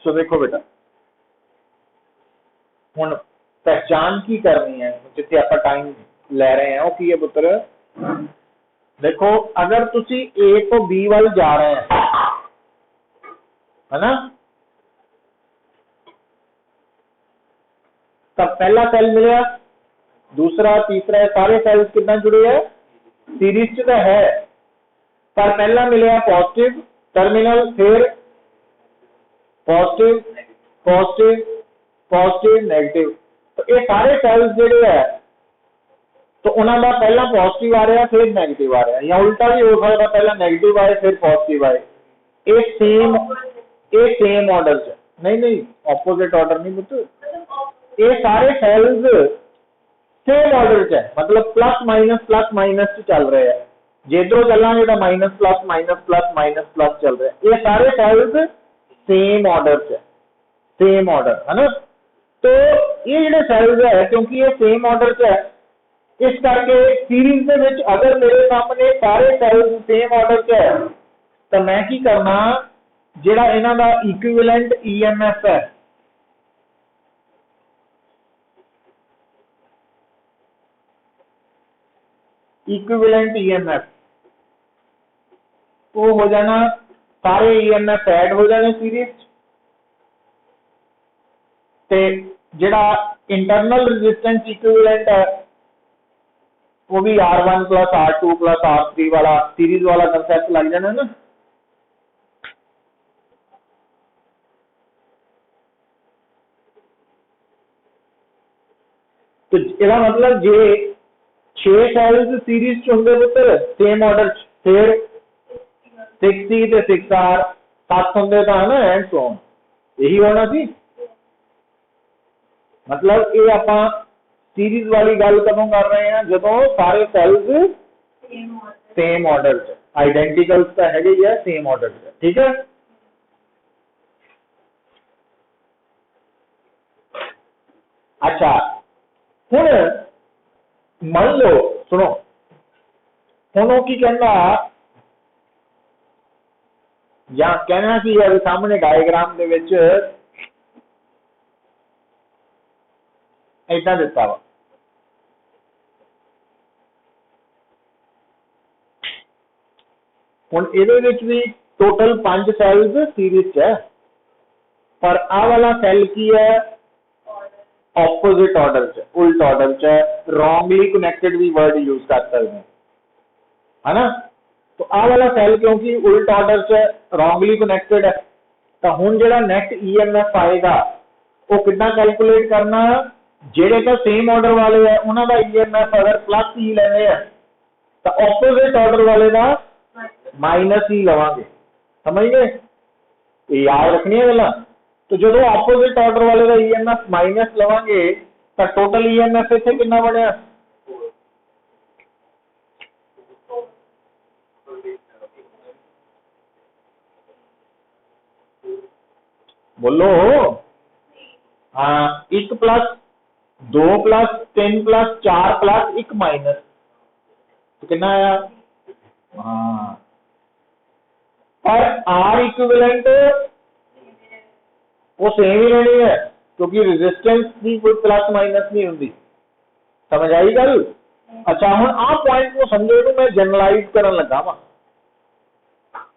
सो देखो बेटा हुण पहचान की करनी है जिथे आप टाइम लै रहे हैं वो की है पुत्र। देखो अगर तुसी ए तो बी वाल जा रहे हैं है ना, तब पहला सेल मिले, दूसरा तीसरा सारे सेल्स कितना जुड़े है सीरीज च है, पर पहला मिले पॉजिटिव टर्मिनल, फिर पॉजिटिव पॉजिटिव पॉजिटिव नेगेटिव, तो ये सारे सेल्स जोड़े है तो उन्होंने पहला पॉजिटिव आ रहा फिर नेगेटिव आ रहा, या उल्टा भी हो सकता पहला नेगेटिव आए फिर पॉजिटिव आए। ये सेम ऑर्डर च नहीं नहीं ऑपोजिट ऑर्डर नहीं पुत्र, ये सारे सेल्स सेम ऑर्डर च है, मतलब प्लस माइनस चल रहे हैं, जिधरों चलांगे तो माइनस प्लस चल रहे हैं, ये सारे सेल्स सेम ऑर्डर च सेम ऑर्डर है ना। तो ये जो सेल्स है क्योंकि ये सेम ऑर्डर च है इस करके सीरीज के विच अगर मेरे सामने सारे सेल्स सेम ऑर्डर च है तो मैं की करना जिहड़ा इन्हां दा इक्विवेलेंट ईएमएफ है इक्विवेलेंट ईएमएफ वो हो जाना, सारे ईएमएफ ऐड हो जाने सीरीज ते जिहड़ा इंटरनल रेजिस्टेंस इक्विवेलेंट है वो भी R1 plus R2 plus R3 वाला सीरीज वाला कंसेप्ट लग जाना ना। तो इसका मतलब जे 6 सेल्स सीरीज च होंगे पुत्र सेम ऑर्डर फिर 6C ते 6R 7 होंगे तो है ना एंड सो ऑन, यही होना सी। मतलब ये आप सीरीज वाली गल कदों कर रहे हैं जो सारे सेल्स सेम ऑर्डर च आइडेंटिकल तो है ही है सेम ऑर्डर च, ठीक है। अच्छा हुण मान लो सुनो हुण वो की कहना या कहना की है सामने डायग्राम दे विच ऐसा दिता वा, हुण इहदे विच भी टोटल 5 सेल्स सीरीज च है, पर आ वाला सेल की है ऑपोजिट ऑर्डर च उल्ट ऑर्डर च, रॉन्गली कनेक्टेड भी वर्ड यूज कर सकते हैं है ना। तो आ वाला सेल क्योंकि उल्ट ऑर्डर च रॉन्गली कनेक्टेड है तो हुण जिहड़ा नेट ईएमएफ आएगा वो कितना कैलकुलेट करना, जेडे तो सेम ऑर्डर वाले है उन्हां दा ईएमएफ अगर प्लस ई लेने हैं तो ऑपोजिट ऑर्डर वाले का माइनस ही लवांगे, समझ गए, याद रखनी है गल्लां। तो जो ऑपोजिट ऑर्डर वाले का ईएमएफ माइनस लवांगे तो टोटल ईएमएफ इत्थे कितना बनिया, बोलो हाँ, 1 plus 2 plus 3 plus 4 plus 1 minus, तो कितना आया हाँ, पर आर इक्विवेलेंट वो सेम ही रहनी है क्योंकि रेजिस्टेंस की कोई प्लस माइनस नहीं होती, समझ आई गल। अच्छा हुण आ पॉइंट को समझो तो मैं जनरलाइज करन लगा वा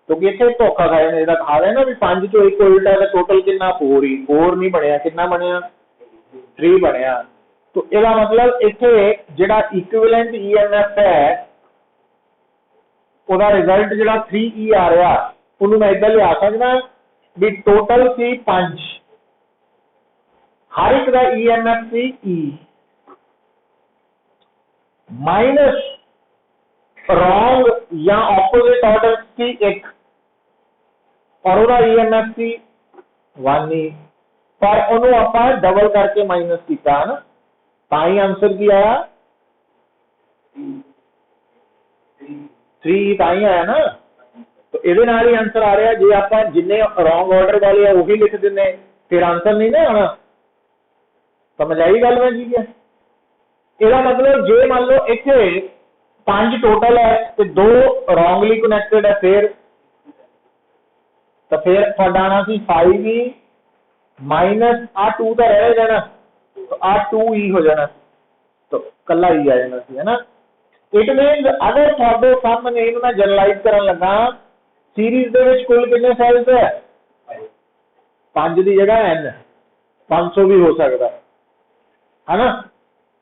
क्योंकि इतने धोखा खाए ने खा रहे ना भी 5 चो 1 उल्टा है टोटल कितना 4 ही 4 नहीं बनया, कितना बनया 3 बनया। तो इसका मतलब इत्थे जिहड़ा इक्विवेलेंट ईएमएफ है उसका रिजल्ट जिहड़ा 3E आ रहा उन्होंने मैं इधर लिया सकदा भी टोटल सी 5 हर एक का ईएमएफ सी E माइनस रॉन्ग या ऑपोजिट ऑर्डर सी 1 और उसका ईएमएफ सी 1 ही, पर उन्होंने आप डबल करके माइनस किया है ना, ताई आंसर की आया 3 ताई आया ना। तो ये ही आंसर आ रहा जे आप जिन्ने रॉन्ग ऑर्डर वाले है वही लिख देने फिर आंसर नहीं ना आना, समझ आई गल मैं जी है। इसका मतलब जे मान लो इतने 5 टोटल है तो 2 रॉन्गली कनेक्टेड है फिर तो फिर आना सी 5E माइनस आ 2 तो रह जाना, तो आ 2 हो जाना, तो कला ही आ जाना सी, है ना। इट मीन अगर थोड़े सामने इन मैं जनरलाइज करन लगा, सीरीज दे विच कुल कितने सेल्स है, 5 की जगह n, 500 भी हो सकता है ना।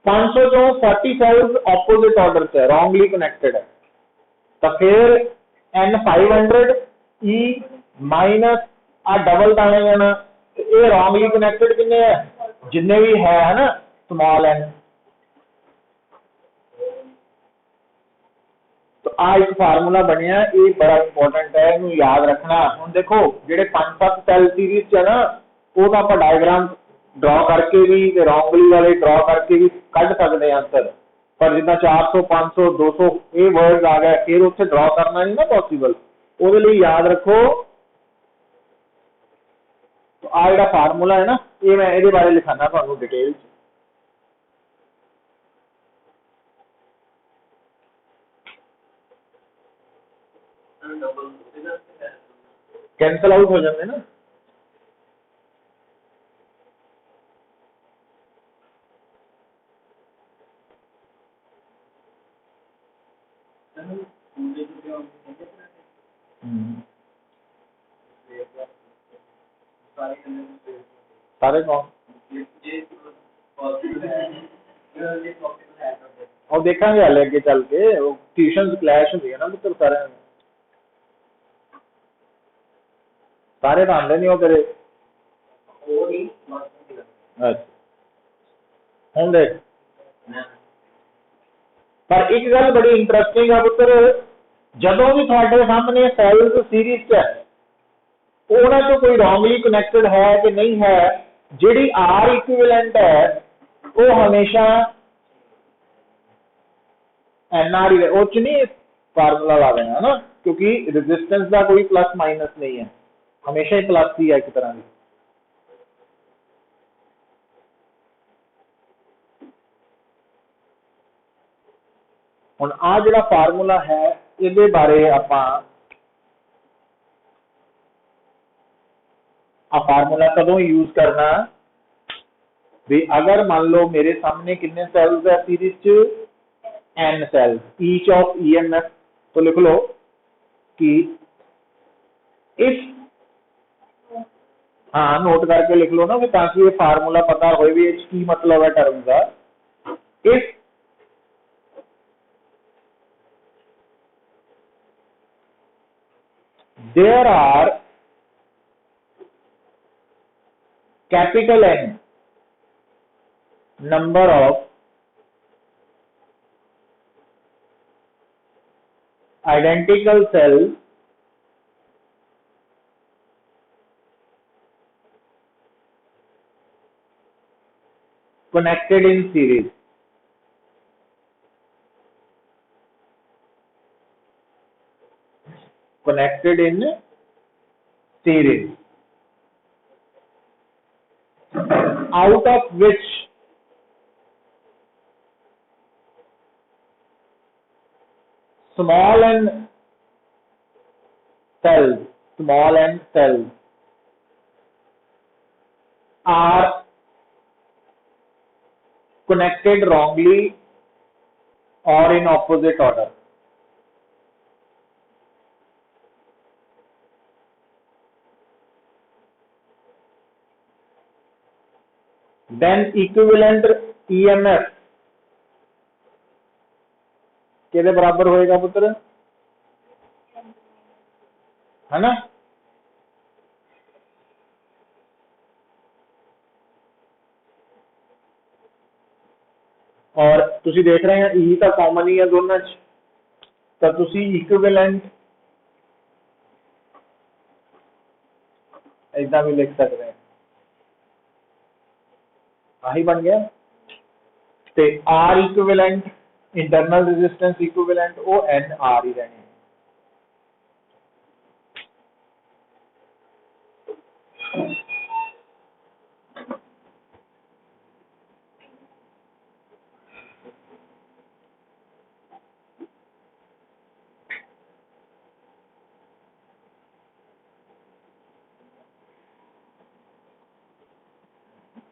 500 जो 40 सेल्स ऑपोजिट ऑर्डर से रॉन्गली कनेक्टेड है, तो फिर n 500 ई माइनस आ डबल दाने जाना, तो ये रॉन्गली कनेक्टेड कितने है, जिन्ने भी है ना स्मॉल n। तो आ एक फार्मूला बनया, ये बड़ा इंपॉर्टेंट है, इनू याद रखना। हम देखो जेडे 5-7 सेल सीरीज है ना, वो तो आप डायग्राम ड्रॉ करके भी ते रॉन्गली वाले ड्रॉ करके भी कढ़ सकते हैं आंसर, पर जिदा 400 500 200 ये वर्ड्स आ गए, फिर उत्थे ड्रॉ करना नहीं ना पॉसिबल। वो याद रखो। तो आ जो फार्मूला है ना, ये मैं ये बारे लिखाना थोड़ा डिटेल। कैंसल आउट हो जाते ना। सारे कौन और देखा हल अगे चल के, ट्यूशन क्लैश होंगी है ना पुत्र, सारे तो आते नहीं वो तेरे। अच्छा हूँ देख, पर एक गल बड़ी इंटरस्टिंग है पुत्र, जदों भी थोड़े सामने सेल्स सीरीज च है, उन्होंने तो कोई रॉन्गली कनेक्टेड है कि नहीं है, जी आर इक्विवेलेंट है वो हमेशा एन आर ही उच नहीं फार्मूला ला देना है ना, क्योंकि रेजिस्टेंस का कोई प्लस माइनस नहीं है, हमेशा ही प्लस ही है एक तरह की। हुण आ जिहड़ा फार्मूला है, इहदे बारे आपां आ फार्मूला कदों यूज करना भी, अगर मान लो मेरे सामने कितने सेल्स है सीरीज च, n cells, each of EMF, तो लिख लो कि इस, हाँ नोट करके लिख लो ना भी, ताकि ये फार्मूला पता हो भी की मतलब है टर्म का। If there are capital N number of identical cells connected in series, connected in series, out of which small n cells are connected wrongly or in opposite order. Then equivalent EMF किहदे बराबर होएगा पुत्र, है ना। और तुसी देख रहे हैं ई तो कॉमन ही है दोनों च, तो तुसी इक्विवेलेंट ऐसा भी लिख सकते हैं, आही बन गया। तो r equivalent internal resistance equivalent वो एन आर ही रहनी है।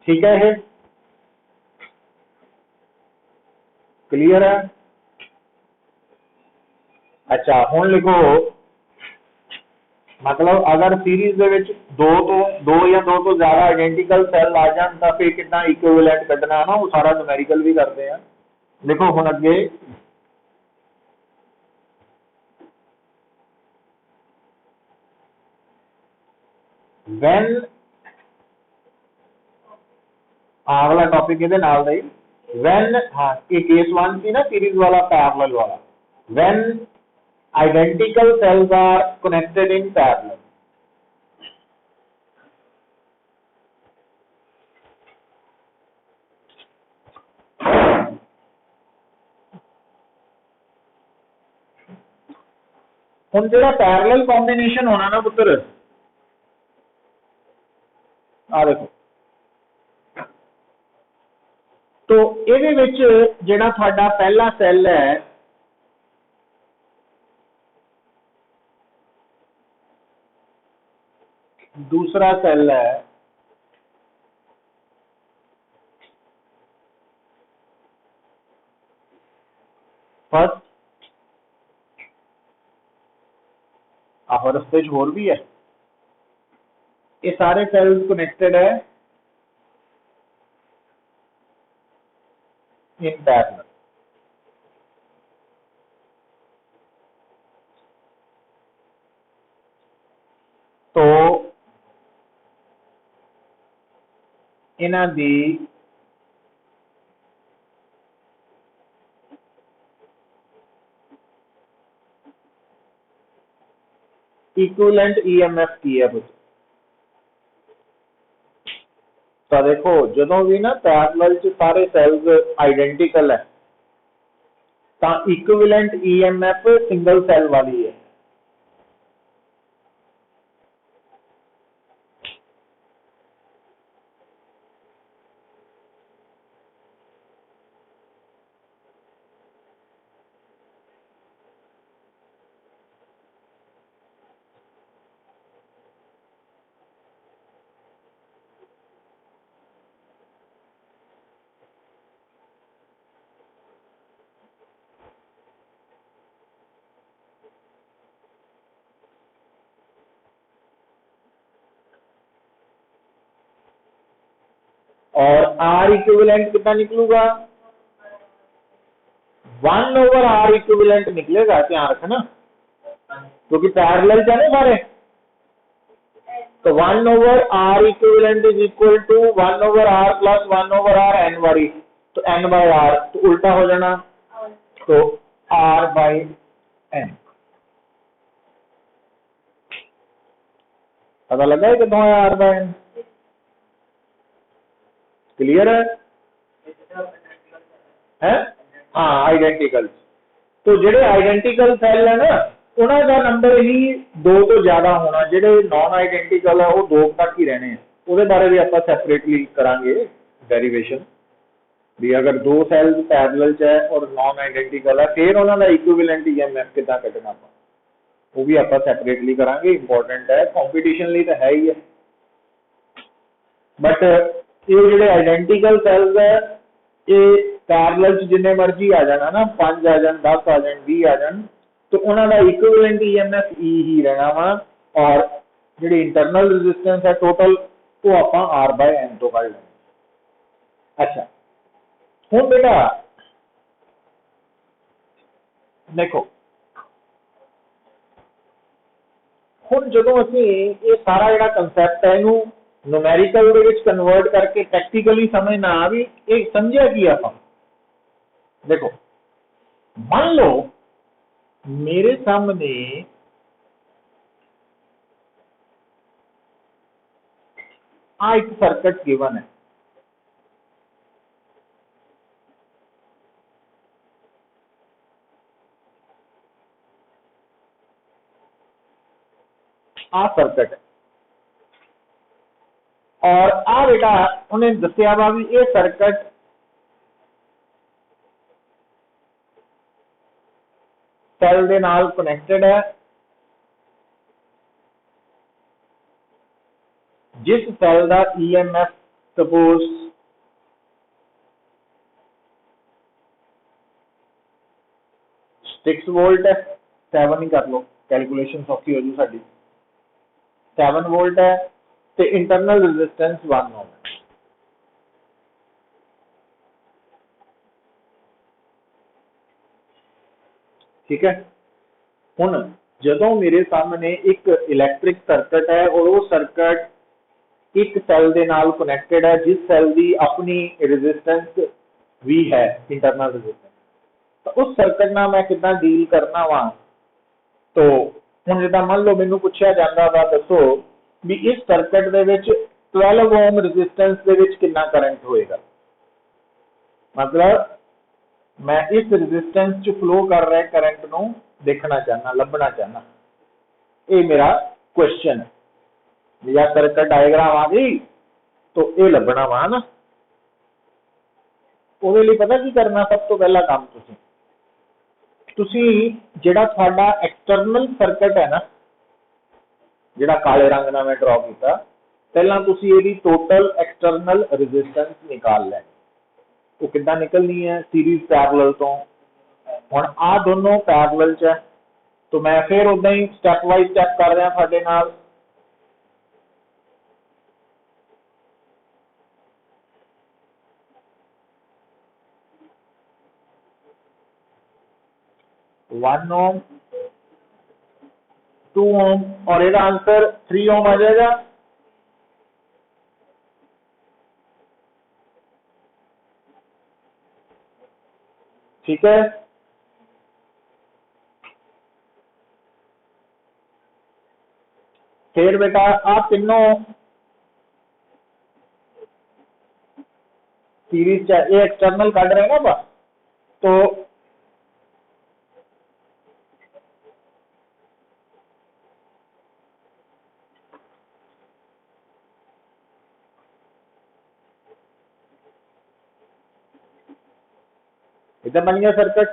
ठीक है, ये क्लियर है। अच्छा हुण लिखो, मतलब अगर सीरीज दे विच दो या दो तो ज्यादा आइडेंटिकल सैल आ जान तो फिर कितना इक्विवेलेंट कढना है ना, वो सारा न्यूमेरिकल भी करते हैं। देखो हुण अगे व्हेन अगला टॉपिक ये नाल दा ही व्हेन, हाँ ये केस 1 थी ना सीरीज वाला पैरेलल वाला, when identical cells are connected in parallel। हुण जिहड़ा पैरेलल कॉम्बिनेशन होना ना पुत्र, आ देखो तो इहदे विच जिहड़ा तुहाडा पहला सैल है दूसरा सैल है फर्स्ट, आहो रस्ते च होर भी है, ये सारे सेल्स कनेक्टेड है इन पैरेलल। तो इन्हां दी इक्विवेलेंट ईएमएफ की है पुत्र। तो देखो जदों भी ना पैरेलल च सारे सेल्स आइडेंटिकल है तो इक्विवेलेंट ईएमएफ सिंगल सेल वाली है। और आर इक्विवेलेंट कितना निकलूगा, 1/r इक्विवेलेंट निकलेगा, ध्यान रखना क्योंकि पैरेलल है ना सारे। तो 1/r equivalent is equal to 1/r plus 1/r n बारी, तो n बाय r तो उल्टा हो जाना, तो r बाय n। पता लगा है कितना है r बाय n, क्लियर है? हाँ आइडेंटिकल। तो जेडे आइडेंटिकल सेल है ना उन्हों का नंबर ही दो तो ज्यादा होना, जेडे नॉन आइडेंटिकल है वो दो तक ही रहने हैं। उसके बारे भी आप सैपरेटली करांगे डेरिवेशन भी, अगर दो सेल्स पैरेलल च है और नॉन आइडेंटिकल है फिर उन्होंने इक्विवेलेंट ईएमएफ कितना कटना, वो भी आप सैपरेटली करांगे, इंपॉर्टेंट है, कंपटीशन लिए तो है ही है। बट ये जो आइडेंटिकल सेल्स है ये पैरेलल जिन्ने मर्जी आ जाना ना, 5 आ जान 10 आ जान 20 आ जान, तो उन्होंने इक्विवेलेंट ईएमएफ ई ही रहना वा, और जी इंटरनल रेजिस्टेंस है टोटल वो आप आर बाय एन तो कढ़ लेंगे। अच्छा हुण बेटा देखो, हुण जदों असीं ये सारा जिहड़ा कंसैप्ट है इनू न्यूमेरिकल दे विच कन्वर्ट करके प्रैक्टिकली समझना भी ये समझिया की आप देखो, मान लो मेरे सामने आ एक सर्किट गिवन है, आ सर्किट है, और आ बेटा उन्हें दसिया वा भी ये सर्किट सेल दे नाल कनेक्टेड है, जिस सेल का ईएमएफ सपोज 6 वोल्ट है, 7 ही कर लो, कैलकुलेशन सौखी हो जू साडी। 7 वोल्ट है तो इंटरनल रेजिस्टेंस 1 ओम है। ठीक है, हुण जदों मेरे सामने एक इलैक्ट्रिक सर्किट है और वो सर्किट एक सैल दे नाल कनैक्टेड है जिस सैल की अपनी रेजिस्टेंस भी है, इंटरनल रेजिस्टेंस, तो उस सर्किट नाल मैं कितना डील करना वा। तो हुण जिद्दां मान लो मैनूं पुछया जांदा वा दसो भी इस सर्किट दे विच 12 ओम रेजिस्टेंस दे विच कितना करंट होएगा, मतलब मैं इस रेजिस्टेंस च फ्लो कर रहे करंट नूं देखना चाहना, लभना चाहना, ये मेरा क्वेश्चन है। या सर्किट डायग्राम आ गई तो ये लभना वा ना। ਉਹਦੇ ਲਈ पता की करना, सब तो पहला काम तुसी ਜਿਹੜਾ ਤੁਹਾਡਾ एक्सटर्नल सर्किट है ना, ਜਿਹੜਾ काले रंग ਨਾਲ मैं ड्रॉ किया, पहला तुसी ਇਹਦੀ टोटल एक्सटर्नल रेजिस्टेंस निकाल लें। वो कितना निकलनी है, सीरीज पैरेलल तो। हुण आ दोनों पैरेलल च है, तो मैं फिर उदा ही स्टैप वाइज चेक कर रहा ਤੁਹਾਡੇ ਨਾਲ। वन ओम, 2 ओम और ਇਹਦਾ आंसर 3 ओम आ जाएगा। ठीक है, फिर बेटा आप तीनों सीरीज ये एक्सटर्नल काट रहे हैं ना, तो इधर बन गया सर्किट।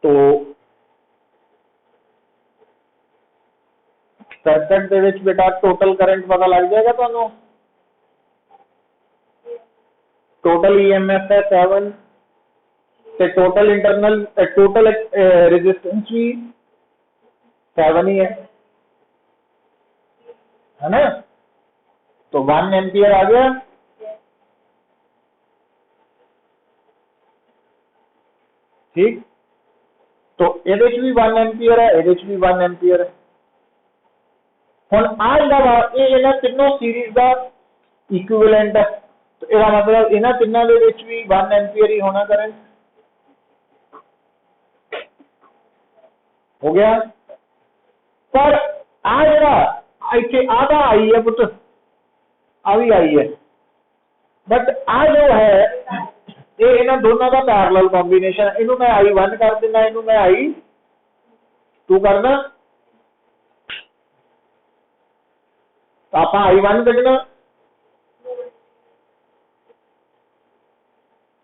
तो सर्किट दे विच बेटा टोटल करंट पता लग जाएगा तुहानू। टोटल ईएमएफ है 7 ते टोटल इंटरनल टोटल रेजिस्टेंस भी 7 ही है ना। तो 1 एम्पियर आ गया। ठीक, तो ਇਹਦੇ ਚ भी 1 एम्पियर है, ਇਹਦੇ ਚ भी 1 एम्पियर है। हुण आ ਜਿਹੜਾ ਇਹ ਇਹਨਾਂ ਤਿੰਨੋਂ सीरीज ਦਾ इक्विवेलेंट है, तो ਇਹਦਾ मतलब ਇਹਨਾਂ ਤਿੰਨਾਂ ਦੇ ਵਿੱਚ भी 1 एम्पियर ही होना करंट। हो गया। पर आ जरा इतने आधा आई है पुट, आ भी आई है, बट आ जो है ये इन्हों दोनों का पैरेलल कॉम्बिनेशन है। इनू मैं I1 कर देना, इनू मैं I2 करना, तो आप I1 कढ़ना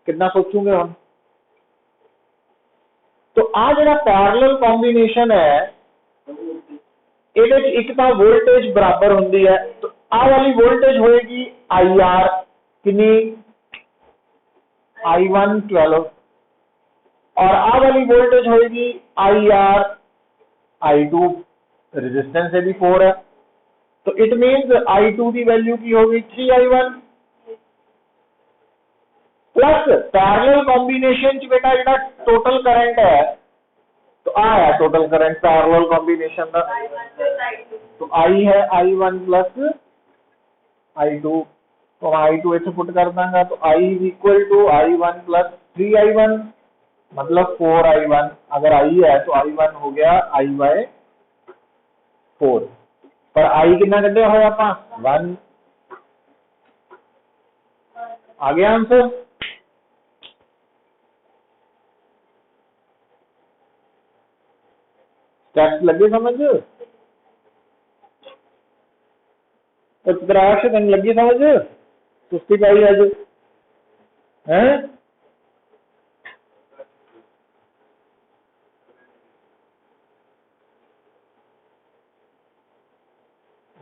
कितना सोचूंगे हम। तो आ जरा पैरेलल कॉम्बिनेशन है, एक तो वोल्टेज बराबर होंगी है, तो आ वाली वोल्टेज होएगी IR कितनी I1 12, और आ वाली वोल्टेज होएगी IR I2, रेजिस्टेंस है भी 4 है, तो इट मीन्स I2 की वैल्यू की होगी 3I1 प्लस पैरेलल कॉम्बिनेशन च बेटा जो टोटल करंट है, तो आ है टोटल करंट पैरेलल कॉम्बिनेशन का, तो I है I1 प्लस I2, तो I2 इसे पुट कर देंगे, तो I is equal to I1 plus 3I1 मतलब 4I1। अगर I है तो I1 हो गया I/4, पर I कितना कढ़िया होया आपां 1। आ गया आंसर। स्टेप्स लगे समझ, उत्तराक्ष तेन लगी समझ, सुस्ती पाई अज है।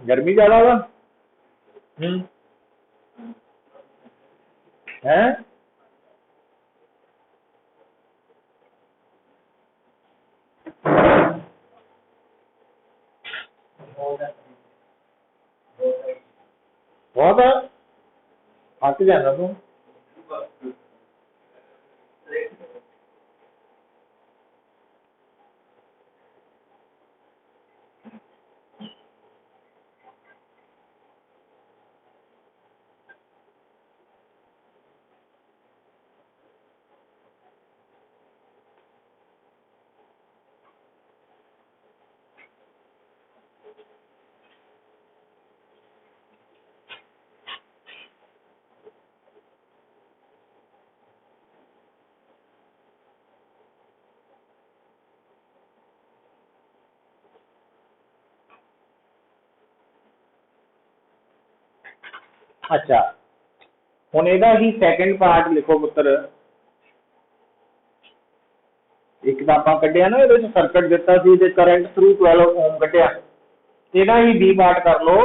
गर्मी ज्यादा वा है। बहुत है, थक जाना तू। अच्छा हुण इहदा ही सैकेंड पार्ट लिखो पुत्र। एक तो आपां कढिया ना इहदे च सर्किट दिता सी ते करंट थ्रू 12 ओम कढिया, इहदा ही बी पार्ट कर लो।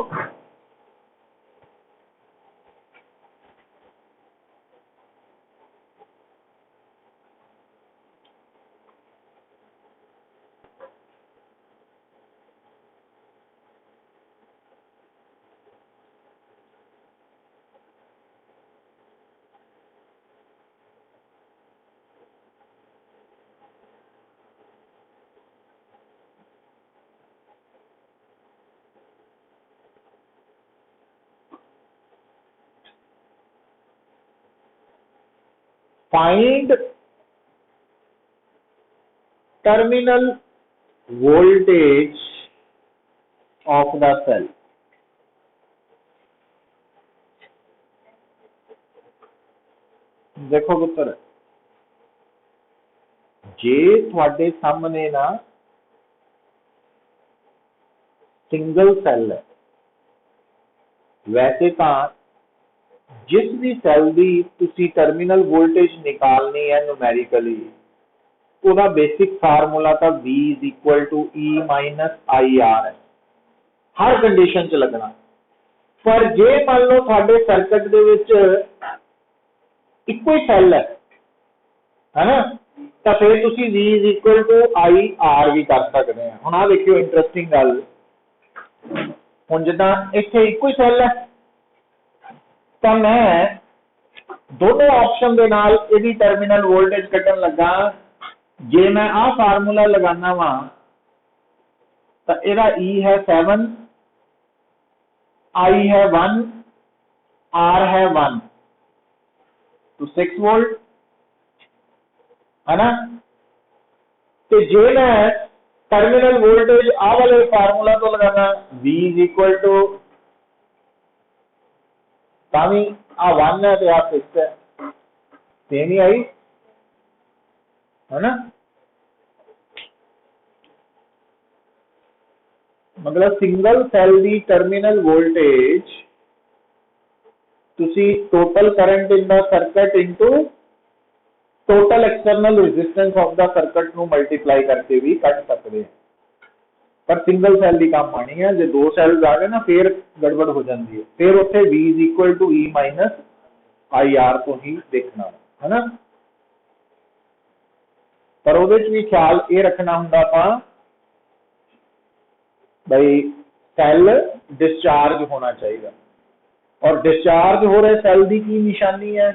Find terminal voltage of the cell. देखो पुत्र जे थोड़े सामने ना सिंगल सेल है, वैसे तो जिस भी सेल की तुसी टर्मिनल वोल्टेज निकालनी है न्यूमेरिकली, ਉਹਦਾ बेसिक फार्मूला तो V is equal to E minus I r है, हर कंडीशन च लगना। पर जे मान लो थोड़े सर्किट दे विच इक्को ही सेल है ना, तो फिर तुसी V is equal to I R भी कर सकते हैं। हुण आ देखियो इंटरेस्टिंग गल, हुण जिद्दां इत्थे इक्को ही सेल है तो मैं दोनों ऑप्शन दे नाल इहदी टर्मिनल वोल्टेज कड्ढण लगा। जे मैं आ फार्मूला लगाना वा तो इहदा E है 7, I है 1, R है 1, तो 6 वोल्ट है ना। तो जे मैं टर्मिनल वोल्टेज आ वाले फार्मूला तो लगाना V is equal to Tawi आ 1 है तो आ 6 है, सेम ही आई है ना। मतलब सिंगल सेल दी टर्मिनल वोल्टेज तुसी total current in the circuit into total external resistance of the circuit नु मल्टीप्लाई करके भी कट सकते हैं। पर सिंगल सेल की काम आनी है, जो दो सैल्स आ गए ना फिर गड़बड़ हो जाती है, फिर उत्थे V is equal to E minus I r तो ही देखना है ना। पर वो भी ख्याल ये रखना होंगे भाई सेल डिस्चार्ज होना चाहिए, और डिस्चार्ज हो रहे सेल की निशानी है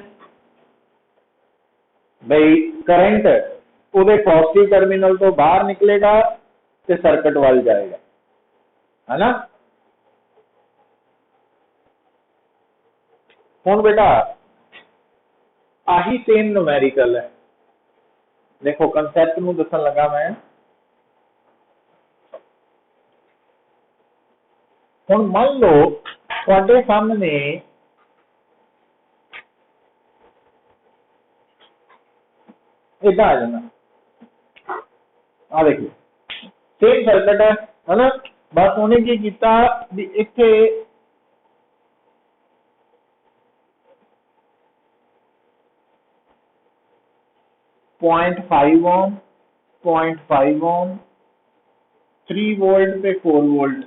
भाई करंट वो पॉजिटिव टर्मिनल तो बाहर निकलेगा तो सर्किट वाल जाएगा है ना। हुण बेटा आही सेम न्यूमेरिकल है, देखो कंसैप्ट नूं दसन लगा मैं। हुण मान लो तुहाडे सामने इदा आ जाना, आ देखिए सेम सर्किट है ना। बस उन्हें की किया भी इत्थे 0.5 ओम 0.5 ओम 3 वोल्ट पे 4 वोल्ट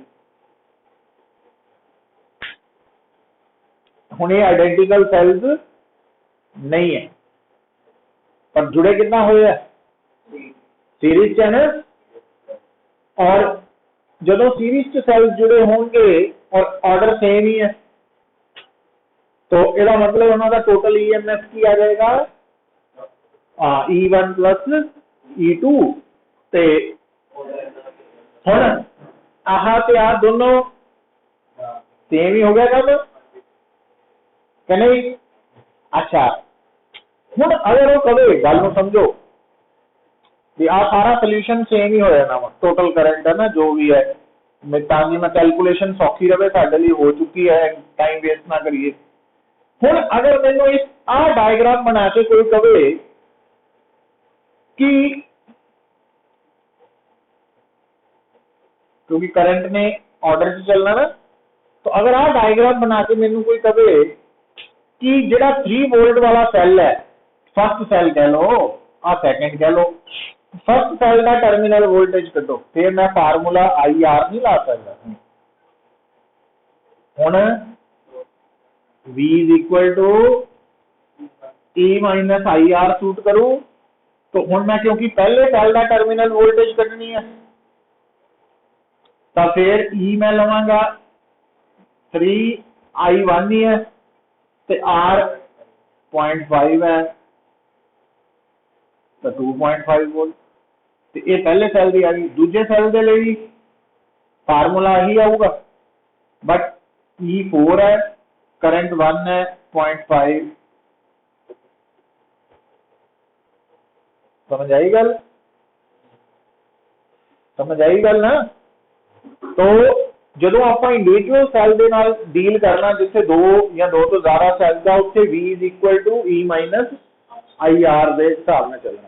हुण ये आइडेंटिकल सैल्स नहीं है, पर जुड़े कितना होए सीरीज च है ना। और जो सीरीज च सैल्स जुड़े होंगे और ऑर्डर सेम ही है, तो इसका मतलब उन्होंने टोटल ईएमएफ की आ जाएगा E1 प्लस E2 ते हुण आह ते आ दोनों सेम ही हो गया काम कि नहीं। अच्छा हुण अगर वो कहे गल नूं समझो भी आ सारा सोल्यूशन सेम ही हो जाना वा, टोटल करंट है ना जो भी है, मैं ताकि मैं कैलकुलेशन सौखी रहे साडे लिए हो चुकी है, टाइम वेस्ट ना करिए। हुण अगर मैनू इस आ डायग्राम बना के कोई कहे कि क्योंकि करंट ने ऑर्डर से चलना ना, तो अगर आ डायग्राम बना के मैनू कोई कहे कि जेड़ा 3 वोल्ट वाला सेल है, फर्स्ट सेल कह लो आ सेकंड कह लो, फर्स्ट सेल का टर्मिनल वोल्टेज कटो, फिर मैं फार्मूला आई आर नहीं ला सकता। हुण V is equal to E minus I r suit करूं, तो हुण मैं क्योंकि पहले सेल का टर्मिनल वोल्टेज कटनी है, तो फिर E मैं लवांगा 3I1 ही है, तो R 0.5 है, तो 2.5 वोल्ट। तो ये पहले सेल की आ गई, दूजे सेल के लिए फार्मूला ही आऊगा, बट E4 है, करंट 1 है, 0.5। समझ आई गल, समझ आई गल ना। तो जो आप इंडिविजुअल सैल के नाल डील करना जिथे दो या दो तो ज्यादा सैल का, उत्थे V is equal to E minus I r के हिसाब में चलना।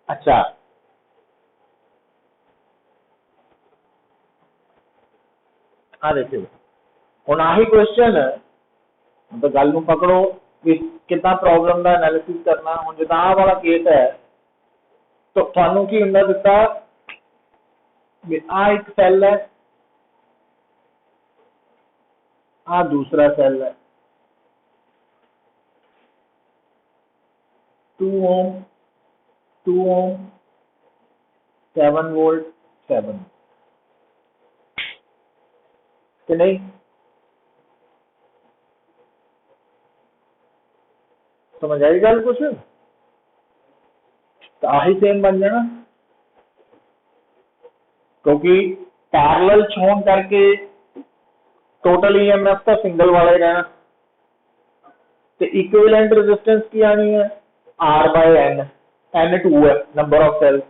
अच्छा हाँ देखिए हुण आही क्वेश्चन तो गल नूं पकड़ो कि कितना प्रॉब्लम का एनालिसिस करना। हुण जिद्दां आह वाला केस है, तो तुहानूं की हुंदा दिता भी आ एक सैल है, आ दूसरा सैल है, 2 ओम 2 ओम 7 वोल्ट 7 कि नहीं। समझ आई गल कुछ, तो आही सेम बन जाना, क्योंकि पैरेलल होने करके टोटल ईएमएफ तो सिंगल वाला ही रहना। तो इक्विवेलेंट रेजिस्टेंस की आनी है R बाय N, N2 है नंबर ऑफ सेल्स,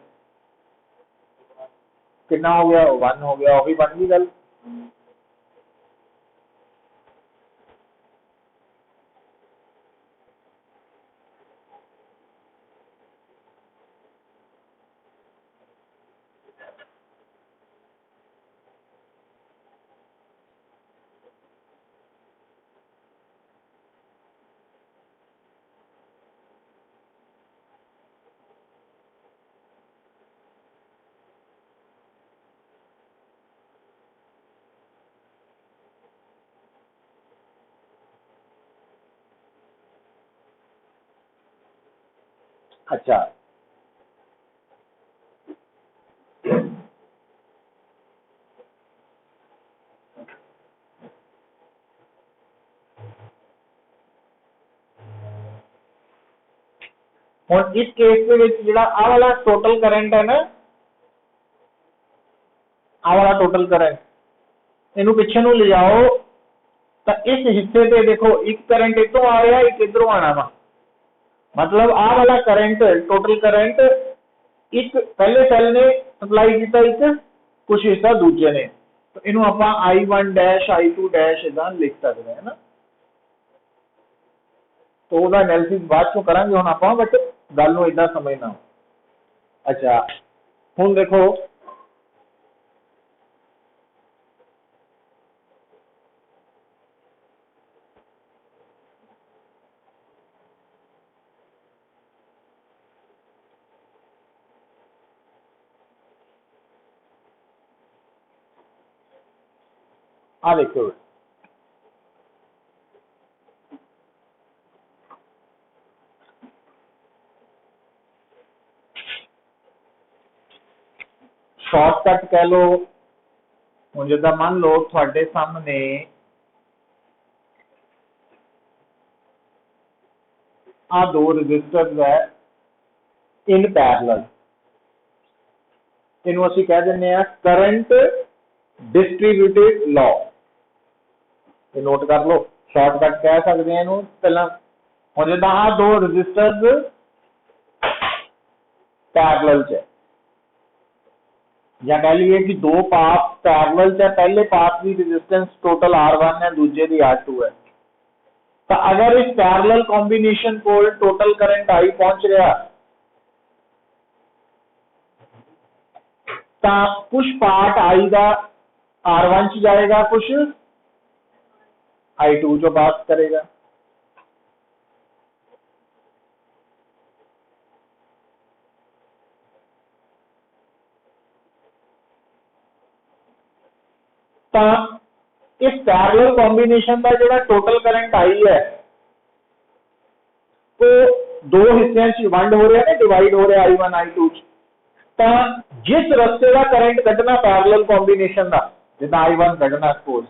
कितना हो गया 1 हो गया, वही बन गई गल। अच्छा हुण इस केस के विच जिहड़ा आ वाला टोटल करंट है ना, आ वाला टोटल करंट इनू पिछे नू ले जाओ, तो इस हिस्से पे देखो एक करंट इधरों आ रहा, एक इधरों आना वा, मतलब आ वाला करंट टोटल करंट एक पहले सेल ने सप्लाई किया, एक कुछ हिस्सा दूजे ने, तो इनू आपां I1 डैश I2 डैश इदां लिख सकते हैं ना। तो ਉਹਦਾ एनालिसिस बाद चो करांगे, हुण आपां बट गल नूं इदां समझना। अच्छा हुण देखो आ देखो शॉर्टकट कह लो हूँ जिदा मान लो थोड़े सामने आ दो रजिस्टर्स है इन पैरेलल इनू असी कह देने करंट डिस्ट्रीब्यूटेड लॉ ये नोट कर लो शॉर्टकट कह सकते हैं इनू पहला हूँ जिदा आ दो रजिस्टर्स पैरेलल च या कह लीए कि दो पाथ पैरेलल च पहले पाथ की रेजिस्टेंस टोटल R1 है दूजे की R2 है तो अगर इस पैरेलल कॉम्बिनेशन को टोटल करंट I पहुंच रहा तो कुछ पार्ट I का R1 च जाएगा कुछ I2 जो पास करेगा तो इस पैरेलल कॉम्बिनेशन का जो टोटल करंट I है तो दो हिस्सों वंड हो रहा है डिवाइड हो रहा है I1 I2 तो जिस रस्ते का करंट कढ़ना पैरेलल कॉम्बिनेशन का जिदा I1 कढ़ना सपोज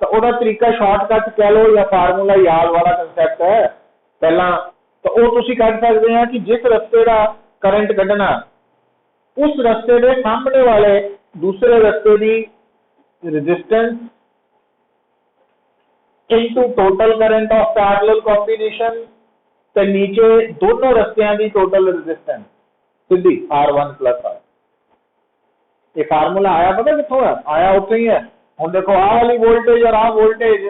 तो वह तरीका शॉर्टकट कह लो या फार्मूला याद वाला कंसैप्ट है पहला तो वह तुम कढ़ सकते हैं कि जिस रस्ते का करंट कढ़ना उस रस्ते के सामने वाले दूसरे रस्ते की resistance into total current of parallel combination ते नीचे दोनों रस्तियां की टोटल रेजिस्टेंस सीधी R1 प्लस R ये फार्मूला आया पता कितों है आया उतो ही है हम देखो आ वाली वोल्टेज और आ वोल्टेज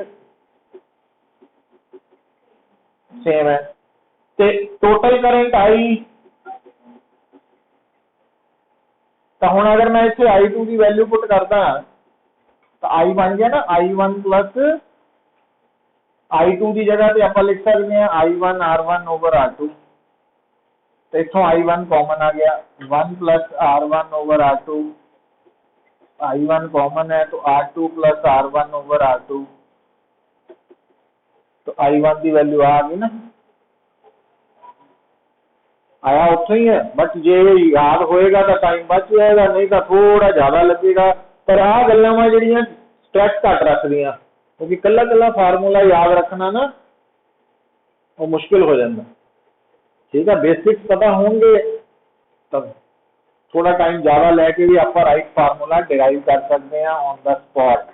सेम है ते टोटल करंट I तो हुण अगर मैं इसे I2 की वैल्यू पुट करता तो I बन गया ना I1 प्लस I2 की जगह पे आप लिख सकते हैं I1 R1 ओवर R2 तो इतों I1 कॉमन आ गया 1 plus R1 over R2 I1 common है तो R2 plus R1 over R2 तो I1 की वैल्यू आ गई ना आया उतो ही है बट जे याद होएगा तो टाइम बच जाएगा नहीं तो थोड़ा ज्यादा लगेगा पर आ गल्लां वा जिहड़ियां स्ट्रेस घट रखदियां क्योंकि कला कला फार्मूला याद रखना ना वो मुश्किल हो जाता ठीक है बेसिक्स पता होंगे तब थोड़ा टाइम ज्यादा लैके भी आप राइट फार्मूला डिराइव कर सकते हैं ऑन द स्पॉट